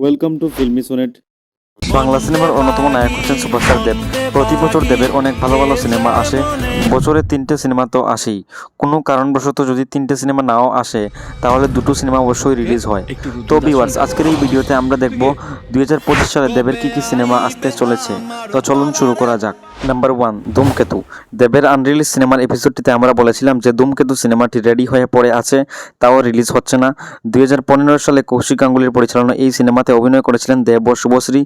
Welcome to filmy sonnet. Bangla সিনেমার অন্যতম নায়ক হচ্ছেন সুপারস্টার দেব। প্রতি বছর দেবের অনেক ভালো ভালো সিনেমা আসে। বছরে 3টে সিনেমা তো আসেই। কোনো কারণবশত যদি 3টে সিনেমা নাও আসে তাহলে 2টো সিনেমা অবশ্যই রিলিজ হয়। তো ভিউয়ার্স, আজকের এই ভিডিওতে আমরা দেখব 2025 সালে দেবের কি কি সিনেমা আসতে চলেছে। তো চলুন শুরু করা যাক। নাম্বার 1, ধূমকেতু। দেবের আনরিলিজ সিনেমার এপিসোডটিতে আমরা বলেছিলাম যে ধূমকেতু সিনেমাটি রেডি হয়ে পড়ে আছে, তাও রিলিজ হচ্ছে না। 2015 সালে কৌশিক গাঙ্গুলির পরিচালনা এই সিনেমাতে অভিনয় করেছিলেন দেব ও শুভশ্রী।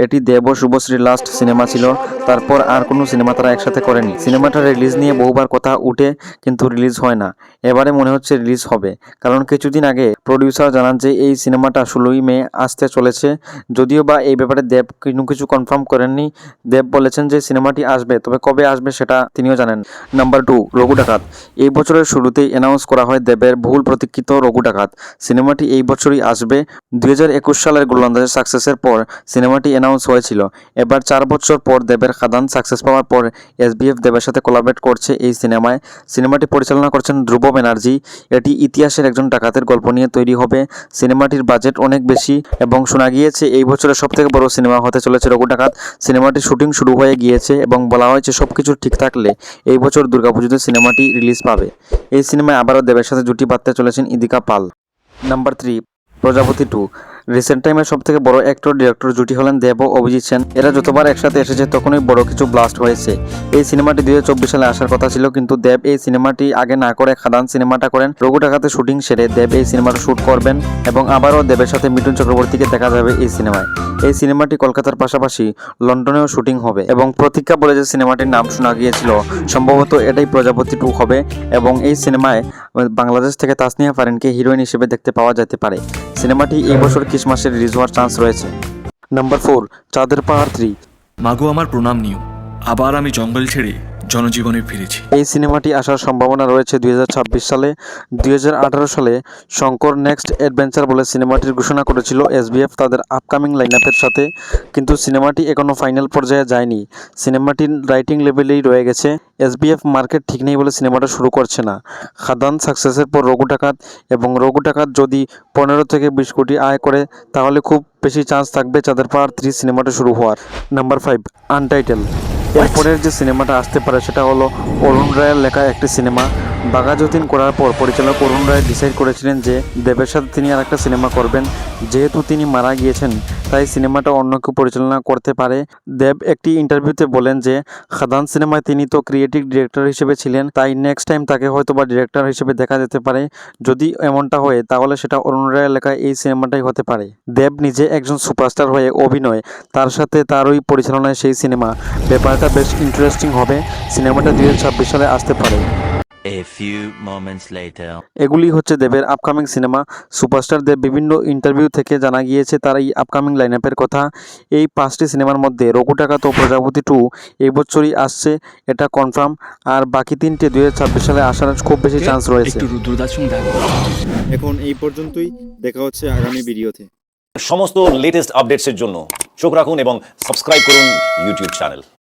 এটি দেব ও শুভশ্রীর লাস্ট সিনেমা ছিল। তারপর আর কোনো সিনেমা তারা একসাথে করেনি। সিনেমাটা রিলিজ নিয়ে বহুবার কথা উঠে কিন্তু রিলিজ হয় না। এবারে মনে হচ্ছে রিলিজ হবে, কারণ কিছুদিন আগে প্রডিউসার জানান যে এই সিনেমাটা 16ই মে আসতে চলেছে। যদিও বা এই ব্যাপারে দেব কিছু কনফার্ম করেননি। দেব বলেছেন যে সিনেমাটি আসবে, তবে কবে আসবে সেটা তিনিও জানেন। নাম্বার 2, রঘু ডাকাত। এই বছরের শুরুতেই অ্যানাউন্স করা হয় দেবের বহুল প্রতীক্ষিত রঘু ডাকাত। সিনেমাটি এই বছরই আসবে। 2021 সালের গোলন্দাজের সাকসেসের পর সিনেমাটি অ্যানাউন্স হয়েছিল। এবার 4 বছর পর দেবের খাদান সাকসেস পাওয়ার পর এসবিএফ দেবের সাথে কোলাবরেট করছে এই সিনেমায়। সিনেমাটি পরিচালনা করছেন ধ্রুব ব্যানার্জি। এটি ইতিহাসের একজন ডাকাতের গল্প নিয়ে তৈরি হবে। সিনেমাটির বাজেট অনেক বেশি এবং শোনা গিয়েছে এই বছরের সবথেকে বড় সিনেমা হতে চলেছে রঘু ডাকাত। সিনেমাটির শুটিং শুরু হয়ে গিয়েছে এবং বলা হয়েছে সবকিছু ঠিক থাকলে এই বছর দুর্গাপুজোতে সিনেমাটি রিলিজ পাবে। এই সিনেমায় আবারও দেবের সাথে জুটি বাঁধতে চলেছেন ইদিকা পাল। নাম্বার 3, প্রজাপতি 2। রিসেন্ট টাইমের সব থেকে বড় অ্যাক্টর ডিরেক্টর জুটি হলেন দেব ও অভিজিৎ সেন। এরা যতবার একসাথে এসেছে তখনই বড় কিছু ব্লাস্ট হয়েছে। এই সিনেমাটি 2024 সালে আসার কথা ছিল, কিন্তু দেব এই সিনেমাটি আগে না করে খাদান সিনেমাটা করেন। রঘু ডাকাতে শুটিং সেরে দেব এই সিনেমাটা শুট করবেন এবং আবারও দেবের সাথে মিঠুন চক্রবর্তীকে দেখা যাবে এই সিনেমায়। এই সিনেমাটি কলকাতার পাশাপাশি লন্ডনেও শুটিং হবে এবং প্রতীক্ষা বলে যে সিনেমাটির নাম শোনা গিয়েছিল, সম্ভবত এটাই প্রজাপতি 2 হবে এবং এই সিনেমায় বাংলাদেশ থেকে তাসনিয়া ফারিনকে হিরোইন হিসেবে দেখতে পাওয়া যেতে পারে। সিনেমাটি এই বছর ক্রিসমাসে রিলিজ হওয়ার চান্স রয়েছে। নাম্বার 4, চাঁদের পাহাড় 3। মাগো আমার প্রণাম নিও, আবার আমি জঙ্গল ছেড়ে জনজীবনে ফিরেছি। এই সিনেমাটি আসার সম্ভাবনা রয়েছে 2026 সালে। 2018 সালে শঙ্কর নেক্সট অ্যাডভেঞ্চার বলে সিনেমাটির ঘোষণা করেছিল এসবিএফ তাদের আপকামিং লাইনআপের সাথে, কিন্তু সিনেমাটি এখনও ফাইনাল পর্যায়ে যায়নি। সিনেমাটির রাইটিং লেভেলেই রয়ে গেছে। এসবিএফ মার্কেট ঠিক নেই বলে সিনেমাটা শুরু করছে না। খাদান সাকসেসের পর রঘু ডাকাত, এবং রঘু ডাকাত যদি 15 থেকে 20 কোটি আয় করে তাহলে খুব বেশি চান্স থাকবে চাঁদের পাহাড় 3 সিনেমাটা শুরু হওয়ার। Number 5, untitled. এরপরের যে সিনেমাটা আসতে পারে সেটা হলো অরুণ রায়ের লেখা একটি সিনেমা। বাঘা যতীন করার পর পরিচালক অরুণ রায় ডিসাইড করেছিলেন যে দেবের সাথে তিনি আর একটা সিনেমা করবেন। যেহেতু তিনি মারা গিয়েছেন তাই সিনেমাটা অন্য কেউ পরিচালনা করতে পারে। দেব একটি ইন্টারভিউতে বলেন যে খাদান সিনেমায় তিনি তো ক্রিয়েটিভ ডিরেক্টর হিসেবে ছিলেন, তাই নেক্সট টাইম তাকে হয়তো বা ডিরেক্টর হিসেবে দেখা যেতে পারে। যদি এমনটা হয় তাহলে সেটা অরুণ রায়ের লেখা এই সিনেমাটাই হতে পারে। দেব নিজে একজন সুপারস্টার হয়ে অভিনয়, তার সাথে তারই পরিচালনায় সেই সিনেমা, ব্যাপারটা বেশ ইন্টারেস্টিং হবে। সিনেমাটা 2026 সালে আসতে পারে। A few moments later. এগুলি হচ্ছে দেবের আপকামিং সিনেমা। সুপারস্টার দেব বিভিন্ন ইন্টারভিউ থেকে জানা গিয়েছে তার এই আপকামিং লাইনআপের কথা। এই 5টি সিনেমার মধ্যে রঘু ডাকাত ও প্রজাপতি 2 এই বছরই আসছে, এটা কনফার্ম। আর বাকি 3টে 2026 সালে আসার খুব বেশি চান্স রয়েছে। একটু রুদ্রদার সঙ্গে দেখা করো। এখন এই পর্যন্তই, দেখা হচ্ছে আগামী ভিডিওতে। সমস্ত লেটেস্ট আপডেটসের জন্য চোখ রাখুন এবং সাবস্ক্রাইব করুন ইউটিউব চ্যানেল।